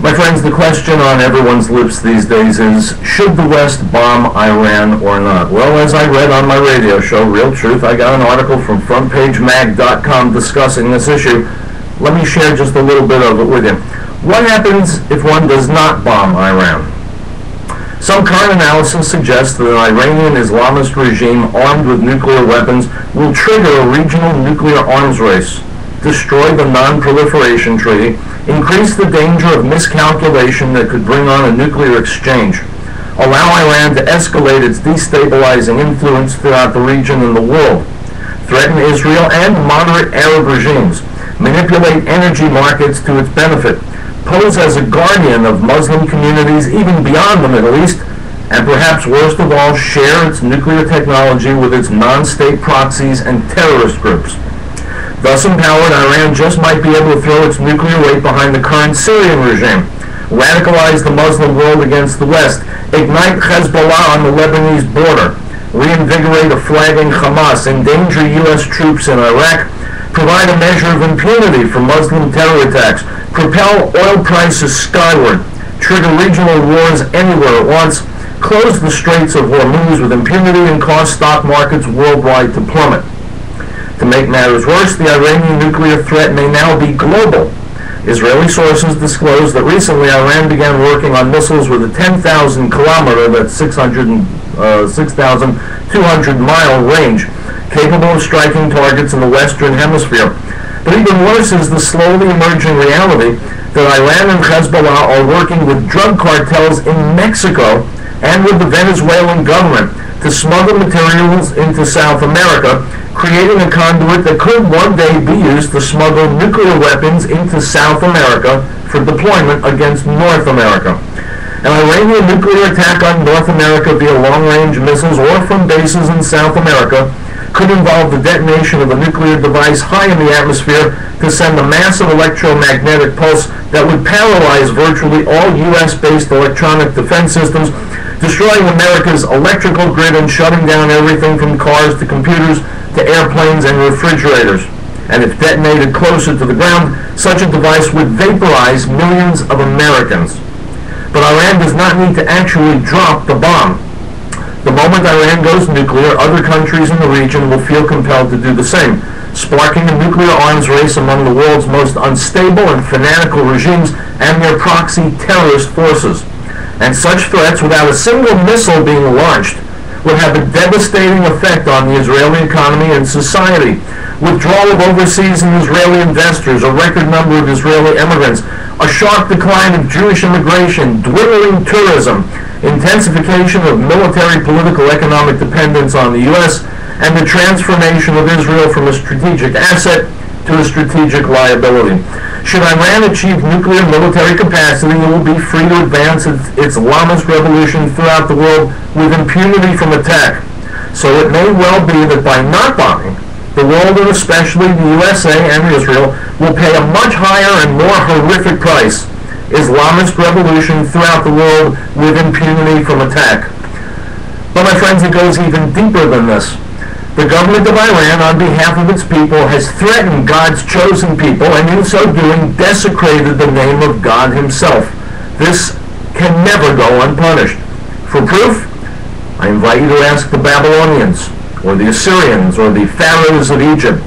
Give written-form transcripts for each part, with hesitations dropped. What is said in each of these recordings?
My friends, the question on everyone's lips these days is, should the West bomb Iran or not? Well, as I read on my radio show, Real Truth, I got an article from FrontPageMag.com discussing this issue. Let me share just a little bit of it with you. What happens if one does not bomb Iran? Some current analysis suggests that an Iranian Islamist regime armed with nuclear weapons will trigger a regional nuclear arms race, destroy the Non-Proliferation Treaty, increase the danger of miscalculation that could bring on a nuclear exchange, allow Iran to escalate its destabilizing influence throughout the region and the world, threaten Israel and moderate Arab regimes, manipulate energy markets to its benefit, pose as a guardian of Muslim communities even beyond the Middle East, and perhaps worst of all, share its nuclear technology with its non-state proxies and terrorist groups. Thus empowered, Iran just might be able to throw its nuclear weight behind the current Syrian regime, radicalize the Muslim world against the West, ignite Hezbollah on the Lebanese border, reinvigorate a flagging Hamas, endanger U.S. troops in Iraq, provide a measure of impunity for Muslim terror attacks, propel oil prices skyward, trigger regional wars anywhere at once, close the Straits of Hormuz with impunity, and cause stock markets worldwide to plummet. To make matters worse, the Iranian nuclear threat may now be global. Israeli sources disclosed that recently Iran began working on missiles with a 10,000-kilometer, that's 6,200-mile range, capable of striking targets in the Western Hemisphere. But even worse is the slowly emerging reality that Iran and Hezbollah are working with drug cartels in Mexico and with the Venezuelan government to smuggle materials into South America, creating a conduit that could one day be used to smuggle nuclear weapons into South America for deployment against North America. An Iranian nuclear attack on North America via long-range missiles or from bases in South America could involve the detonation of a nuclear device high in the atmosphere to send a massive electromagnetic pulse that would paralyze virtually all U.S.-based electronic defense systems, destroying America's electrical grid and shutting down everything from cars to computers to airplanes and refrigerators. And if detonated closer to the ground, such a device would vaporize millions of Americans. But Iran does not need to actually drop the bomb. The moment Iran goes nuclear, other countries in the region will feel compelled to do the same, sparking a nuclear arms race among the world's most unstable and fanatical regimes and their proxy terrorist forces. And such threats, without a single missile being launched, would have a devastating effect on the Israeli economy and society. Withdrawal of overseas and Israeli investors, a record number of Israeli immigrants, a sharp decline of Jewish immigration, dwindling tourism, intensification of military, political, economic dependence on the U.S., and the transformation of Israel from a strategic asset to a strategic liability. Should Iran achieve nuclear military capacity, it will be free to advance its Islamist revolution throughout the world with impunity from attack. So it may well be that by not bombing, the world, and especially the USA and Israel, will pay a much higher and more horrific price. Islamist revolution throughout the world with impunity from attack. But my friends, it goes even deeper than this. The government of Iran, on behalf of its people, has threatened God's chosen people, and in so doing desecrated the name of God himself. This can never go unpunished. For proof, I invite you to ask the Babylonians, or the Assyrians, or the pharaohs of Egypt,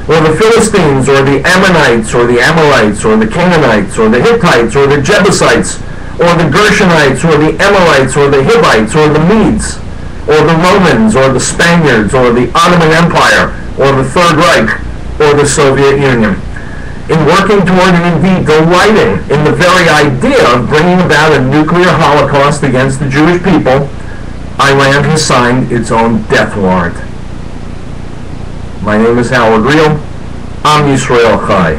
or the Philistines, or the Ammonites, or the Amorites, or the Canaanites, or the Hittites, or the Jebusites, or the Gershonites, or the Amorites, or the Hivites, or the Medes, or the Romans, or the Spaniards, or the Ottoman Empire, or the Third Reich, or the Soviet Union. In working toward and indeed delighting in the very idea of bringing about a nuclear holocaust against the Jewish people, Iran has signed its own death warrant. My name is Riell. I'm Yisrael Chai.